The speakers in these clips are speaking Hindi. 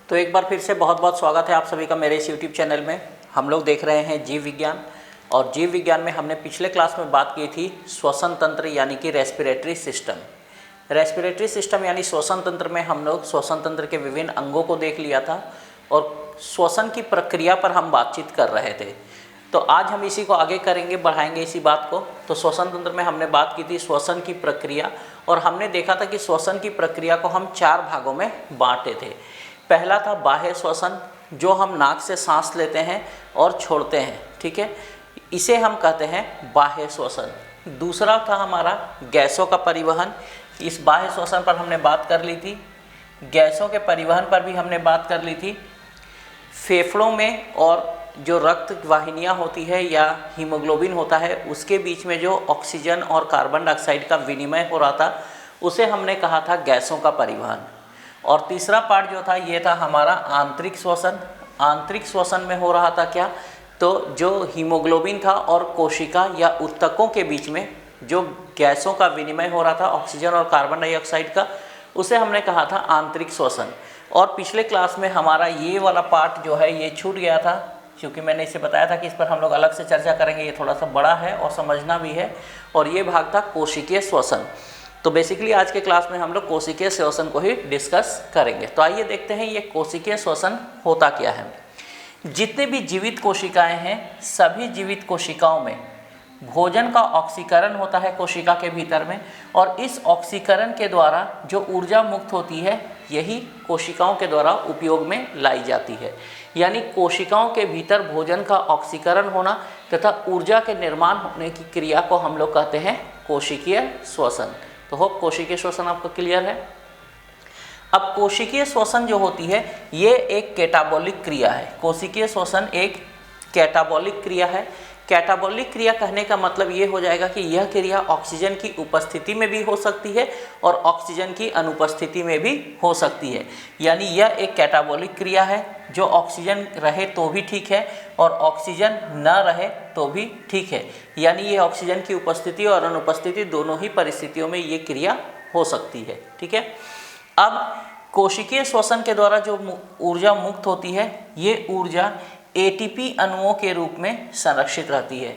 तो एक बार फिर से बहुत बहुत स्वागत है आप सभी का मेरे इस यूट्यूब चैनल में। हम लोग देख रहे हैं जीव विज्ञान, और जीव विज्ञान में हमने पिछले क्लास में बात की थी श्वसन तंत्र यानी कि रेस्पिरेटरी सिस्टम। रेस्पिरेटरी सिस्टम यानी श्वसन तंत्र में हम लोग श्वसन तंत्र के विभिन्न अंगों को देख लिया था और श्वसन की प्रक्रिया पर हम बातचीत कर रहे थे। तो आज हम इसी को आगे करेंगे, बढ़ाएंगे इसी बात को। तो श्वसन तंत्र में हमने बात की थी श्वसन की प्रक्रिया, और हमने देखा था कि श्वसन की प्रक्रिया को हम 4 भागों में बांटे थे। पहला था बाह्य श्वसन, जो हम नाक से सांस लेते हैं और छोड़ते हैं, ठीक है, इसे हम कहते हैं बाह्य श्वसन। दूसरा था हमारा गैसों का परिवहन, इस बाह्य श्वसन पर हमने बात कर ली थी। गैसों के परिवहन पर भी हमने बात कर ली थी। फेफड़ों में और जो रक्त वाहिनियाँ होती है या हीमोग्लोबिन होता है, उसके बीच में जो ऑक्सीजन और कार्बन डाइऑक्साइड का विनिमय हो रहा था, उसे हमने कहा था गैसों का परिवहन। और तीसरा पार्ट जो था ये था हमारा आंतरिक श्वसन। आंतरिक श्वसन में हो रहा था क्या, तो जो हीमोग्लोबिन था और कोशिका या ऊतकों के बीच में जो गैसों का विनिमय हो रहा था, ऑक्सीजन और कार्बन डाइऑक्साइड का, उसे हमने कहा था आंतरिक श्वसन। और पिछले क्लास में हमारा ये वाला पार्ट जो है ये छूट गया था, क्योंकि मैंने इसे बताया था कि इस पर हम लोग अलग से चर्चा करेंगे, ये थोड़ा सा बड़ा है और समझना भी है। और ये भाग था कोशिकीय श्वसन। तो बेसिकली आज के क्लास में हम लोग कोशिकीय श्वसन को ही डिस्कस करेंगे। तो आइए देखते हैं ये कोशिकीय श्वसन होता क्या है। जितने भी जीवित कोशिकाएं हैं, सभी जीवित कोशिकाओं में भोजन का ऑक्सीकरण होता है कोशिका के भीतर में, और इस ऑक्सीकरण के द्वारा जो ऊर्जा मुक्त होती है, यही कोशिकाओं के द्वारा उपयोग में लाई जाती है। यानी कोशिकाओं के भीतर भोजन का ऑक्सीकरण होना तथा ऊर्जा के निर्माण होने की क्रिया को हम लोग कहते हैं कोशिकीय श्वसन। तो होप कोशिकीय श्वसन आपको क्लियर है। अब कोशिकीय श्वसन जो होती है ये एक कैटाबॉलिक क्रिया है। कोशिकीय श्वसन एक कैटाबॉलिक क्रिया है। कैटाबॉलिक क्रिया कहने का मतलब ये हो जाएगा कि यह क्रिया ऑक्सीजन की उपस्थिति में भी हो सकती है और ऑक्सीजन की अनुपस्थिति में भी हो सकती है। यानी यह एक कैटाबॉलिक क्रिया है, जो ऑक्सीजन रहे तो भी ठीक है और ऑक्सीजन न रहे तो भी ठीक है। यानी ये ऑक्सीजन की उपस्थिति और अनुपस्थिति दोनों ही परिस्थितियों में ये क्रिया हो सकती है, ठीक है। अब कोशिकीय श्वसन के द्वारा जो ऊर्जा मुक्त होती है, ये ऊर्जा एटीपी अणुओं के रूप में संरक्षित रहती है।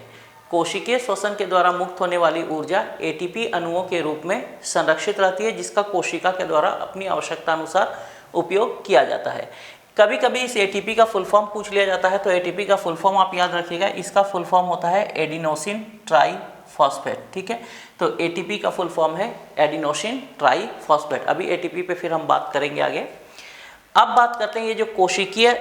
कोशिकीय श्वसन के द्वारा मुक्त होने वाली ऊर्जा एटीपी अणुओं के रूप में संरक्षित रहती है, जिसका कोशिका के द्वारा अपनी आवश्यकता अनुसार उपयोग किया जाता है। कभी कभी इस एटीपी का फुल फॉर्म पूछ लिया जाता है, तो एटीपी का फुल फॉर्म आप याद रखिएगा, इसका फुल फॉर्म होता है एडिनोसिन ट्राईफॉस्फेट, ठीक है। तो एटीपी का फुल फॉर्म है एडिनोसिन ट्राईफॉस्फेट। अभी एटीपी पे फिर हम बात करेंगे आगे। अब बात करते हैं ये जो कोशिकीय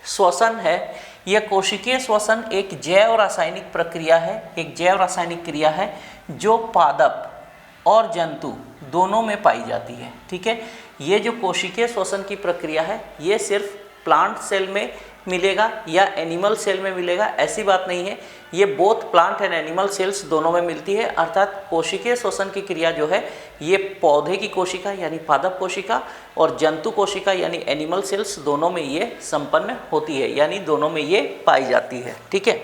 श्वसन है, यह कोशिकीय श्वसन एक जैव रासायनिक प्रक्रिया है, एक जैव रासायनिक क्रिया है जो पादप और जंतु दोनों में पाई जाती है, ठीक है। ये जो कोशिकीय श्वसन की प्रक्रिया है, ये सिर्फ प्लांट सेल में मिलेगा या एनिमल सेल में मिलेगा, ऐसी बात नहीं है। ये both plant and animal cells दोनों में मिलती है। अर्थात कोशिकीय श्वसन की क्रिया जो है ये पौधे की कोशिका यानी पादप कोशिका और जंतु कोशिका यानी एनिमल सेल्स दोनों में ये संपन्न होती है, यानी दोनों में ये पाई जाती है, ठीक है।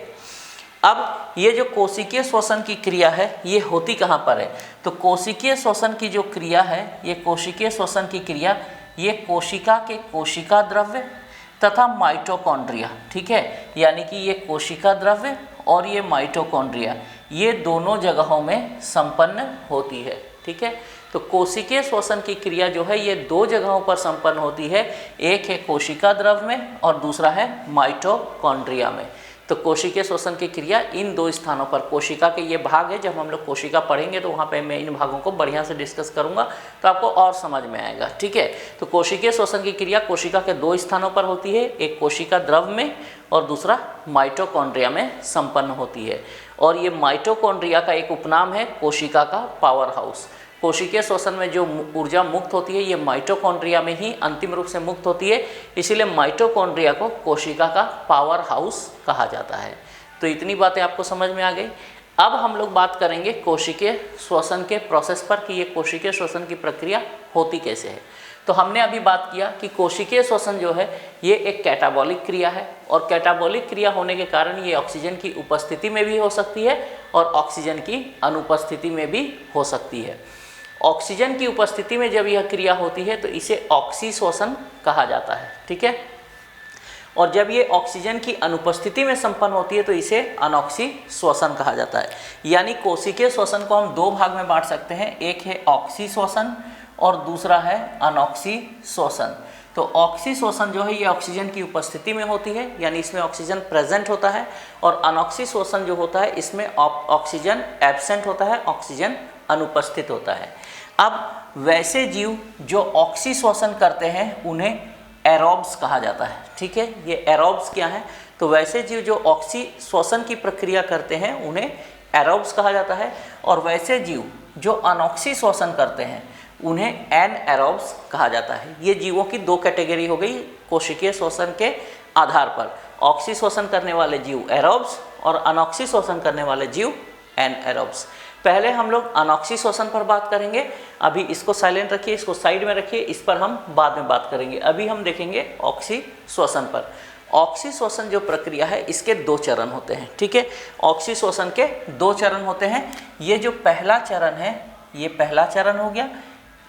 अब ये जो कोशिकीय श्वसन की क्रिया है ये होती कहाँ पर है, तो कोशिकीय श्वसन की जो क्रिया है, ये कोशिकीय श्वसन की क्रिया ये कोशिका के कोशिका द्रव्य तथा माइटोकॉन्ड्रिया, ठीक है, यानी कि ये कोशिका द्रव्य और ये माइटोकॉन्ड्रिया, ये दोनों जगहों में संपन्न होती है, ठीक है। तो कोशिकीय श्वसन की क्रिया जो है ये 2 जगहों पर संपन्न होती है, एक है कोशिका द्रव्य में और दूसरा है माइटोकॉन्ड्रिया में। तो कोशिकीय श्वसन की क्रिया इन 2 स्थानों पर, कोशिका के ये भाग है, जब हम लोग कोशिका पढ़ेंगे तो वहाँ पे मैं इन भागों को बढ़िया से डिस्कस करूँगा तो आपको और समझ में आएगा, ठीक है। तो कोशिकीय श्वसन की क्रिया कोशिका के 2 स्थानों पर होती है, एक कोशिका द्रव्य में और दूसरा माइटोकॉन्ड्रिया में संपन्न होती है। और ये माइटोकॉन्ड्रिया का एक उपनाम है कोशिका का पावर हाउस। कोशिकीय श्वसन में जो ऊर्जा मुक्त होती है ये माइटोकॉन्ड्रिया में ही अंतिम रूप से मुक्त होती है, इसीलिए माइटोकॉन्ड्रिया को कोशिका का पावर हाउस कहा जाता है। तो इतनी बातें आपको समझ में आ गई। अब हम लोग बात करेंगे कोशिकीय श्वसन के प्रोसेस पर कि ये कोशिकीय श्वसन की प्रक्रिया होती कैसे है। तो हमने अभी बात किया कि कोशिकीय श्वसन जो है ये एक कैटाबॉलिक क्रिया है, और कैटाबॉलिक क्रिया होने के कारण ये ऑक्सीजन की उपस्थिति में भी हो सकती है और ऑक्सीजन की अनुपस्थिति में भी हो सकती है। ऑक्सीजन की उपस्थिति में जब यह क्रिया होती है तो इसे ऑक्सीश्वसन कहा जाता है, ठीक है। और जब ये ऑक्सीजन की अनुपस्थिति में संपन्न होती है तो इसे अनॉक्सीश्वसन कहा जाता है। यानी कोशिकीय श्वसन को हम दो भाग में बांट सकते हैं, एक है ऑक्सीश्वसन और दूसरा है अनॉक्सीश्वसन। तो ऑक्सीश्वसन जो है ये ऑक्सीजन की उपस्थिति में होती है, यानी इसमें ऑक्सीजन प्रेजेंट होता है, और अनॉक्सीश्वसन जो होता है इसमें ऑक्सीजन एब्सेंट होता है, ऑक्सीजन अनुपस्थित होता है। अब वैसे जीव जो ऑक्सीश्वसन करते हैं उन्हें एरोब्स कहा जाता है, ठीक है। ये एरोब्स क्या है, तो वैसे जीव जो ऑक्सीश्वसन की प्रक्रिया करते हैं उन्हें एरोब्स कहा जाता है, और वैसे जीव जो अनॉक्सीश्वसन करते हैं उन्हें एनएरोब्स कहा जाता है। ये जीवों की दो कैटेगरी हो गई कोशिकीय श्वसन के आधार पर, ऑक्सीश्वसन करने वाले जीव एरोब्स और अनॉक्सीश्वसन करने वाले जीव एनएरोब्स। पहले हम लोग अनॉक्सीश्वसन पर बात करेंगे, अभी इसको साइलेंट रखिए, इसको साइड में रखिए, इस पर हम बाद में बात करेंगे। अभी हम देखेंगे ऑक्सीश्वसन पर। ऑक्सीश्वसन जो प्रक्रिया है इसके दो चरण होते हैं, ठीक है। ऑक्सीश्वसन के दो चरण होते हैं। ये जो पहला चरण है ये पहला चरण हो गया,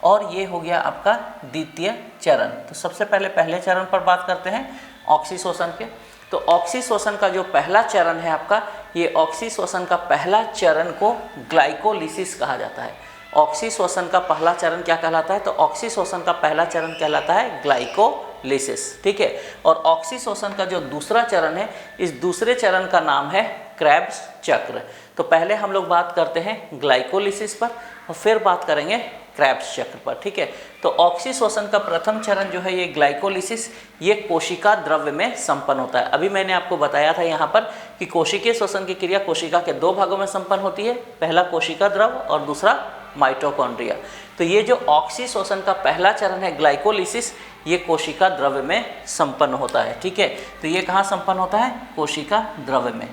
और ये हो गया आपका द्वितीय चरण। तो सबसे पहले पहले चरण पर बात करते हैं ऑक्सीश्वसन के। तो ऑक्सीश्वसन का जो पहला चरण है आपका, ये ऑक्सीश्वसन का पहला चरण को ग्लाइकोलिसिस कहा जाता है। ऑक्सीश्वसन का पहला चरण क्या कहलाता है, तो ऑक्सीश्वसन का पहला चरण कहलाता है ग्लाइकोलिसिस, ठीक है। और ऑक्सीश्वसन का जो दूसरा चरण है, इस दूसरे चरण का नाम है क्रेब्स चक्र। तो पहले हम लोग बात करते हैं ग्लाइकोलिसिस पर और फिर बात करेंगे क्रेब्स चक्र पर, ठीक है। तो ऑक्सीश्वसन का प्रथम चरण जो है ये ग्लाइकोलिसिस, ये कोशिका द्रव्य में संपन्न होता है। अभी मैंने आपको बताया था यहाँ पर कि कोशिकीय श्वसन की क्रिया कोशिका के दो भागों में संपन्न होती है, पहला कोशिका द्रव्य और दूसरा माइटोकॉन्ड्रिया। तो ये जो ऑक्सीश्वसन का पहला चरण है ग्लाइकोलिसिस, ये कोशिका द्रव्य में संपन्न होता है, ठीक है। तो ये कहाँ संपन्न होता है, कोशिका द्रव्य में।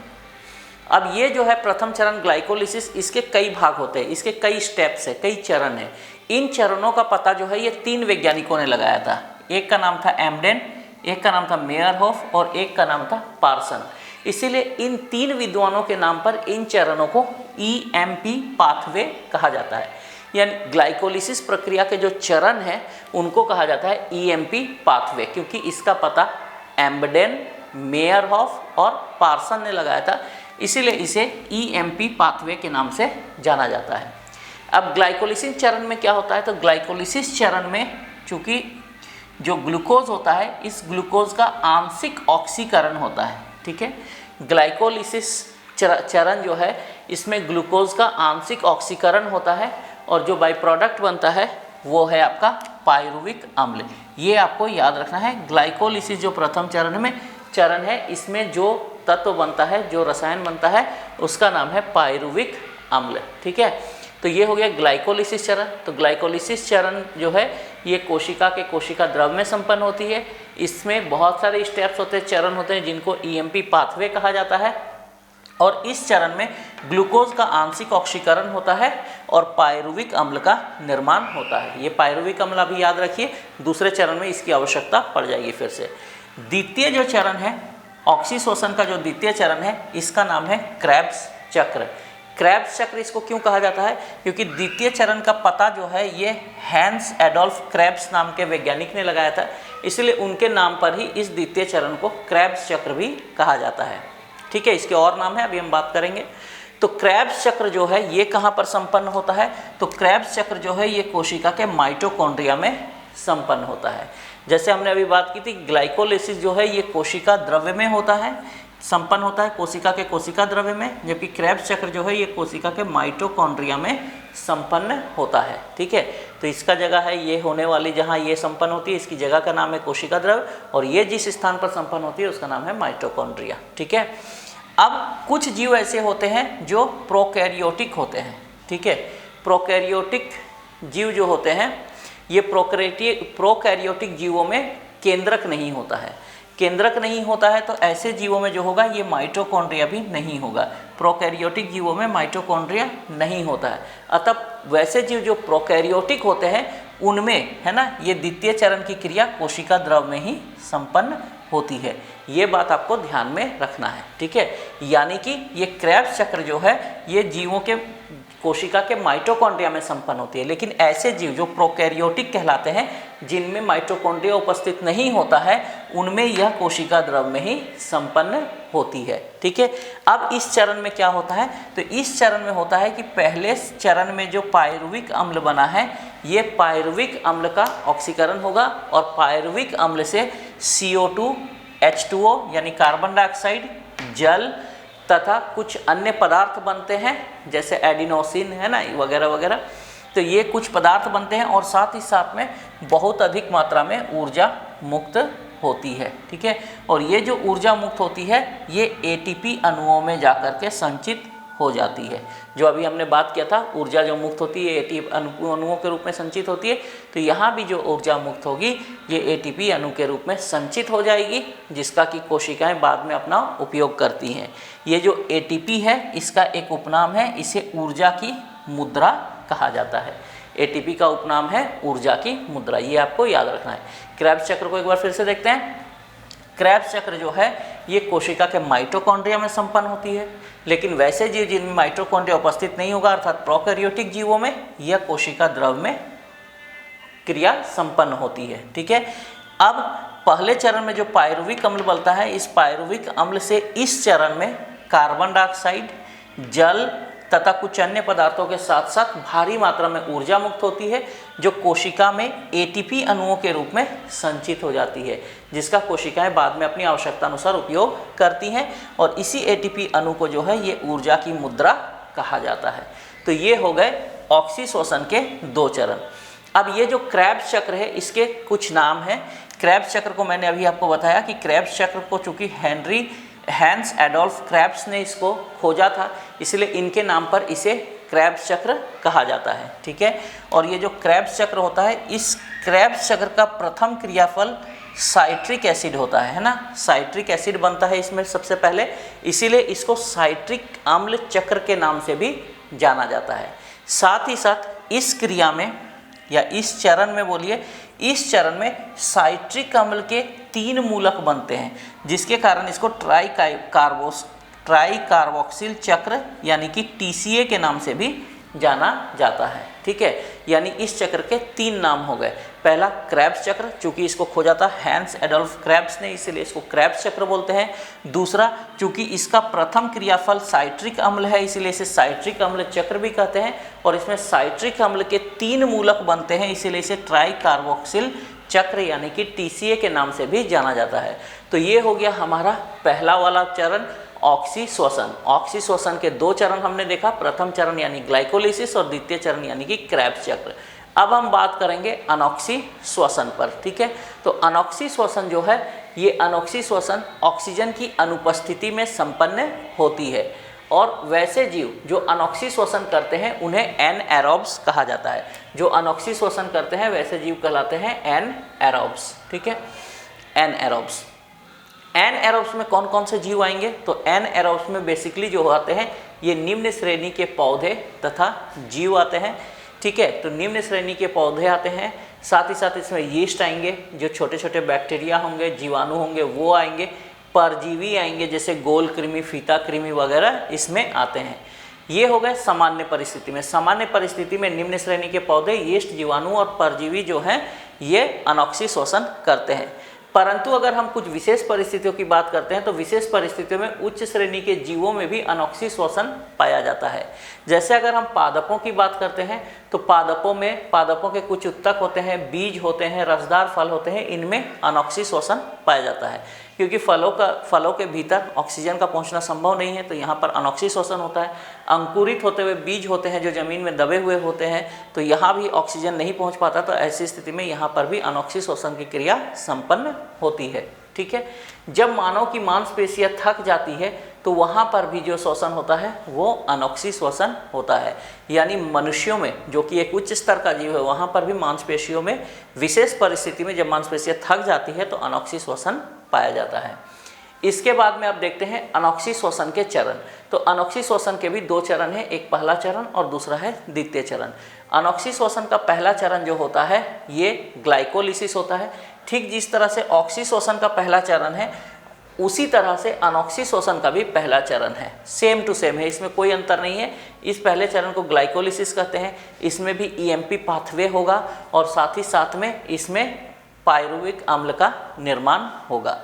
अब ये जो है प्रथम चरण ग्लाइकोलिसिस, इसके कई भाग होते हैं, इसके कई स्टेप्स है, कई चरण है। इन चरणों का पता जो है ये तीन वैज्ञानिकों ने लगाया था। एक का नाम था एम्डेन, एक का नाम था मेयरहोफ और एक का नाम था पार्सन। इसीलिए इन तीन विद्वानों के नाम पर इन चरणों को EMP पाथवे कहा जाता है। यानी ग्लाइकोलिसिस प्रक्रिया के जो चरण हैं उनको कहा जाता है EMP पाथवे, क्योंकि इसका पता एम्डेन, मेयरहोफ और पार्सन ने लगाया था, इसीलिए इसे EMP पाथवे के नाम से जाना जाता है। अब ग्लाइकोलिसिस चरण में क्या होता है, तो ग्लाइकोलिसिस चरण में चूँकि जो ग्लूकोज होता है, इस ग्लूकोज का आंशिक ऑक्सीकरण होता है, ठीक है। ग्लाइकोलिसिस चरण जो है इसमें ग्लूकोज का आंशिक ऑक्सीकरण होता है, और जो बाई प्रोडक्ट बनता है वो है आपका पायरुविक अम्ल। ये आपको याद रखना है। ग्लाइकोलिसिस जो प्रथम चरण है इसमें जो तत्व बनता है, जो रसायन बनता है, उसका नाम है पायरुविक अम्ल, ठीक है। तो ये हो गया ग्लाइकोलिसिस चरण। तो ग्लाइकोलिसिस चरण जो है ये कोशिका के कोशिका द्रव्य में संपन्न होती है। इसमें बहुत सारे स्टेप्स होते हैं, चरण होते हैं, जिनको EMP पाथवे कहा जाता है। और इस चरण में ग्लूकोज का आंशिक ऑक्सीकरण होता है और पायरुविक अम्ल का निर्माण होता है। ये पायरुविक अम्ल अभी याद रखिए, दूसरे चरण में इसकी आवश्यकता पड़ जाएगी फिर से। द्वितीय जो चरण है, ऑक्सीश्वसन का जो द्वितीय चरण है, इसका नाम है क्रेब्स चक्र। क्रेब्स चक्र इसको क्यों कहा जाता है, क्योंकि द्वितीय चरण का पता जो है ये हैंस एडोल्फ क्रेब्स नाम के वैज्ञानिक ने लगाया था, इसलिए उनके नाम पर ही इस द्वितीय चरण को क्रेब्स चक्र भी कहा जाता है, ठीक है। इसके और नाम है, अभी हम बात करेंगे। तो क्रेब्स चक्र जो है ये कहाँ पर संपन्न होता है, तो क्रेब्स चक्र जो है ये कोशिका के माइटोकॉन्ड्रिया में संपन्न होता है। जैसे हमने अभी बात की थी, ग्लाइकोलिसिस जो है ये कोशिका द्रव्य में होता है, संपन्न होता है कोशिका के कोशिका द्रव्य में, जबकि क्रेब्स चक्र जो है ये कोशिका के माइटोकॉन्ड्रिया में संपन्न होता है, ठीक है। तो इसका जगह है ये होने वाली, जहाँ ये संपन्न होती है इसकी जगह का नाम है कोशिका द्रव्य, और ये जिस स्थान पर संपन्न होती है उसका नाम है माइटोकॉन्ड्रिया, ठीक है। अब कुछ जीव ऐसे होते हैं जो प्रोकैरियोटिक होते हैं, ठीक है। प्रोकैरियोटिक जीव जो होते हैं ये प्रोकैरियोटिक जीवों में केंद्रक नहीं होता है। केंद्रक नहीं होता है तो ऐसे जीवों में जो होगा ये माइटोकॉन्ड्रिया भी नहीं होगा। प्रोकैरियोटिक जीवों में माइटोकॉन्ड्रिया नहीं होता है। अतः वैसे जीव जो प्रोकैरियोटिक होते हैं उनमें, है ना, ये द्वितीय चरण की क्रिया कोशिका द्रव्य में ही संपन्न होती है। ये बात आपको ध्यान में रखना है, ठीक है। यानी कि ये क्रेब्स चक्र जो है ये जीवों के कोशिका के माइटोकॉन्ड्रिया में संपन्न होती है। लेकिन ऐसे जीव जो प्रोकैरियोटिक कहलाते हैं, जिनमें माइटोकॉन्ड्रिया उपस्थित नहीं होता है, उनमें यह कोशिका द्रव में ही संपन्न होती है। ठीक है, अब इस चरण में क्या होता है, तो इस चरण में होता है कि पहले चरण में जो पायरुविक अम्ल बना है, ये पायरुविक अम्ल का ऑक्सीकरण होगा और पायरुविक अम्ल से CO2, H2O यानी कार्बन डाइऑक्साइड, जल तथा कुछ अन्य पदार्थ बनते हैं, जैसे एडिनोसिन है ना, वगैरह वगैरह। तो ये कुछ पदार्थ बनते हैं और साथ ही साथ में बहुत अधिक मात्रा में ऊर्जा मुक्त होती है। ठीक है, और ये जो ऊर्जा मुक्त होती है, ये ATP अणुओं में जाकर के संचित हो जाती है। जो अभी हमने बात किया था, ऊर्जा जो मुक्त होती है ATP अणुओं के रूप में संचित होती है, तो यहाँ भी जो ऊर्जा मुक्त होगी ये ATP अणु के रूप में संचित हो जाएगी, जिसका कि कोशिकाएं बाद में अपना उपयोग करती हैं। ये जो ATP है, इसका एक उपनाम है, इसे ऊर्जा की मुद्रा कहा जाता है। ATP का उपनाम है ऊर्जा की मुद्रा, ये आपको याद रखना है। क्रेब्स चक्र को एक बार फिर से देखते हैं। क्रेब्स चक्र जो है ये कोशिका के माइटोकॉन्ड्रिया में संपन्न होती है, लेकिन वैसे जीव जिनमें माइटोकॉन्ड्रिया उपस्थित नहीं होगा, अर्थात प्रोकैरियोटिक जीवों में यह कोशिका द्रव में क्रिया संपन्न होती है। ठीक है, अब पहले चरण में जो पायरुविक अम्ल बनता है, इस पायरुविक अम्ल से इस चरण में कार्बन डाइऑक्साइड, जल तथा कुछ अन्य पदार्थों के साथ साथ भारी मात्रा में ऊर्जा मुक्त होती है, जो कोशिका में ATP अणुओं के रूप में संचित हो जाती है, जिसका कोशिकाएं बाद में अपनी आवश्यकता अनुसार उपयोग करती हैं। और इसी ATP अणु को जो है ये ऊर्जा की मुद्रा कहा जाता है। तो ये हो गए ऑक्सीश्वसन के 2 चरण। अब ये जो क्रेब्स चक्र है, इसके कुछ नाम हैं। क्रेब्स चक्र को मैंने अभी आपको बताया कि क्रेब्स चक्र को चूँकि हैंस एडोल्फ क्रेब्स ने इसको खोजा था, इसलिए इनके नाम पर इसे क्रेब्स चक्र कहा जाता है। ठीक है, और ये जो क्रेब्स चक्र होता है, इस क्रेब्स चक्र का प्रथम क्रियाफल साइट्रिक एसिड होता है ना। साइट्रिक एसिड बनता है इसमें सबसे पहले, इसीलिए इसको साइट्रिक अम्ल चक्र के नाम से भी जाना जाता है। साथ ही साथ इस क्रिया में या इस चरण में बोलिए, इस चरण में साइट्रिक अम्ल के 3 मूलक बनते हैं, जिसके कारण इसको ट्राइकार्बोक्सिल चक्र यानी कि TCA के नाम से भी जाना जाता है। ठीक है, यानी इस चक्र के 3 नाम हो गए। पहला क्रेब्स चक्र, चूंकि इसको खोजा था हैंस एडोल्फ क्रेब्स ने, इसलिए इसको क्रेब्स चक्र बोलते हैं। दूसरा, चूंकि इसका प्रथम क्रियाफल साइट्रिक अम्ल है, इसीलिए इसे साइट्रिक अम्ल चक्र भी कहते हैं। और इसमें साइट्रिक अम्ल के 3 मूलक बनते हैं, इसीलिए इसे ट्राइकार्बोक्सिल चक्र यानी कि TCA के नाम से भी जाना जाता है। तो ये हो गया हमारा पहला वाला चरण, ऑक्सीश्वसन। ऑक्सीश्वसन के 2 चरण हमने देखा, प्रथम चरण यानी ग्लाइकोलिसिस और द्वितीय चरण यानी कि क्रेब्स चक्र। अब हम बात करेंगे अनॉक्सीश्वसन पर। ठीक है, तो अनॉक्सीश्वसन जो है, ये अनॉक्सीश्वसन ऑक्सीजन की अनुपस्थिति में संपन्न होती है। और वैसे जीव जो अनॉक्सीश्वसन करते हैं उन्हें एनएरोब्स कहा जाता है। जो अनॉक्सीश्वसन करते हैं वैसे जीव कहलाते हैं एनएरोब्स। ठीक है, एनएरोब्स। एनएरोब्स में कौन कौन से जीव आएंगे, तो एनएरोब्स में बेसिकली जो आते हैं ये निम्न श्रेणी के पौधे तथा जीव आते हैं। ठीक है, तो निम्न श्रेणी के पौधे आते हैं, साथ ही साथ इसमें यीस्ट आएंगे, जो छोटे छोटे बैक्टीरिया होंगे, जीवाणु होंगे वो आएंगे, परजीवी आएंगे जैसे गोल कृमि, फीता कृमि वगैरह इसमें आते हैं। ये हो गए सामान्य परिस्थिति में। सामान्य परिस्थिति में निम्न श्रेणी के पौधे, यीस्ट, जीवाणु और परजीवी जो हैं ये अनॉक्सीश्वसन करते हैं। परंतु अगर हम कुछ विशेष परिस्थितियों की बात करते हैं, तो विशेष परिस्थितियों में उच्च श्रेणी के जीवों में भी अनॉक्सीश्वसन पाया जाता है। जैसे अगर हम पादपों की बात करते हैं, तो पादपों के कुछ उत्तक होते हैं, बीज होते हैं, रसदार फल होते हैं, इनमें अनॉक्सीश्वसन पाया जाता है। क्योंकि फलों के भीतर ऑक्सीजन का पहुंचना संभव नहीं है, तो यहाँ पर अनॉक्सीश्वसन होता है। अंकुरित होते हुए बीज होते हैं जो ज़मीन में दबे हुए होते हैं, तो यहाँ भी ऑक्सीजन नहीं पहुँच पाता, तो ऐसी स्थिति में यहाँ पर भी अनॉक्सीश्वसन की क्रिया संपन्न होती है। ठीक है, जब मानव की मांसपेशियाँ थक जाती है तो वहाँ पर भी जो श्वसन होता है वो अनॉक्सीश्वसन होता है। यानी मनुष्यों में, जो कि एक उच्च स्तर का जीव है, वहाँ पर भी मांसपेशियों में विशेष परिस्थिति में जब मांसपेशियाँ थक जाती है तो अनॉक्सीश्वसन पाया जाता है। इसके बाद में आप देखते हैं अनॉक्सीश्वसन के चरण। तो अनॉक्सीश्वसन के भी 2 चरण हैं, एक पहला चरण और दूसरा है द्वितीय चरण। अनॉक्सीश्वसन का पहला चरण जो होता है ये ग्लाइकोलिसिस होता है। ठीक जिस तरह से ऑक्सीश्वसन का पहला चरण है, उसी तरह से अनॉक्सीश्वसन का भी पहला चरण है। सेम टू सेम है, इसमें कोई अंतर नहीं है। इस पहले चरण को ग्लाइकोलिसिस कहते हैं। इसमें भी ईएमपी पाथवे होगा और साथ ही साथ में इसमें पायरुविक अम्ल का निर्माण होगा।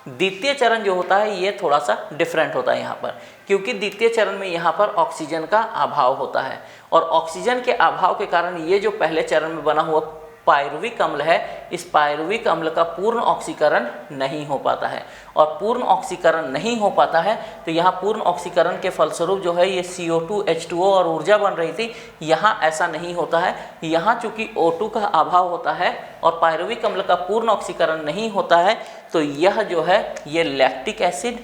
द्वितीय चरण जो होता है ये थोड़ा सा डिफरेंट होता है यहाँ पर, क्योंकि द्वितीय चरण में यहाँ पर ऑक्सीजन का अभाव होता है और ऑक्सीजन के अभाव के कारण ये जो पहले चरण में बना हुआ पायरुविक अम्ल है, इस पायरुविक अम्ल का पूर्ण ऑक्सीकरण नहीं हो पाता है और पूर्ण ऑक्सीकरण नहीं हो पाता है तो यहाँ पूर्ण ऑक्सीकरण के फलस्वरूप जो है ये CO2 H2O और ऊर्जा बन रही थी, यहाँ ऐसा नहीं होता है। यहाँ चूँकि O2 का अभाव होता है और पायरुविक अम्ल का पूर्ण ऑक्सीकरण नहीं होता है तो यह जो है ये लैक्टिक एसिड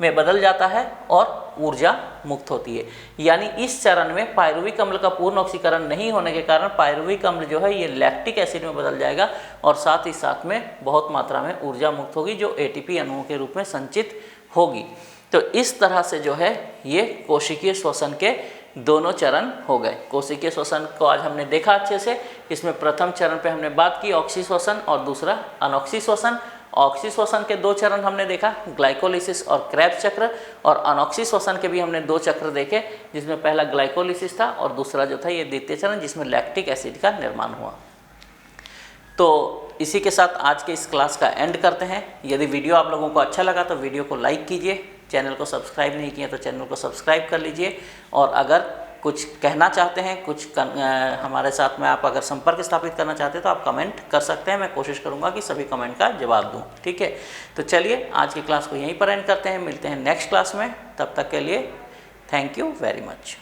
में बदल जाता है और ऊर्जा मुक्त होती है। यानी इस चरण में पायरुविक अम्ल का पूर्ण ऑक्सीकरण नहीं होने के कारण पायरुविक अम्ल जो है ये लैक्टिक एसिड में बदल जाएगा और साथ ही साथ में बहुत मात्रा में ऊर्जा मुक्त होगी जो ATP अणुओं के रूप में संचित होगी। तो इस तरह से जो है ये कोशिकीय श्वसन के दोनों चरण हो गए। कोशिकीय श्वसन को आज हमने देखा अच्छे से। इसमें प्रथम चरण पे हमने बात की ऑक्सी श्वसन और दूसरा अनॉक्सी श्वसन। ऑक्सी श्वसन के 2 चरण हमने देखा, ग्लाइकोलिसिस और क्रेब्स चक्र, और अनॉक्सी श्वसन के भी हमने 2 चक्र देखे, जिसमें पहला ग्लाइकोलिसिस था और दूसरा जो था ये द्वितीय चरण जिसमें लैक्टिक एसिड का निर्माण हुआ। तो इसी के साथ आज के इस क्लास का एंड करते हैं। यदि वीडियो आप लोगों को अच्छा लगा तो वीडियो को लाइक कीजिए, चैनल को सब्सक्राइब नहीं किया तो चैनल को सब्सक्राइब कर लीजिए, और अगर कुछ कहना चाहते हैं, कुछ हमारे साथ में आप अगर संपर्क स्थापित करना चाहते हैं तो आप कमेंट कर सकते हैं। मैं कोशिश करूंगा कि सभी कमेंट का जवाब दूं। ठीक है, तो चलिए आज की क्लास को यहीं पर एंड करते हैं। मिलते हैं नेक्स्ट क्लास में, तब तक के लिए थैंक यू वेरी मच।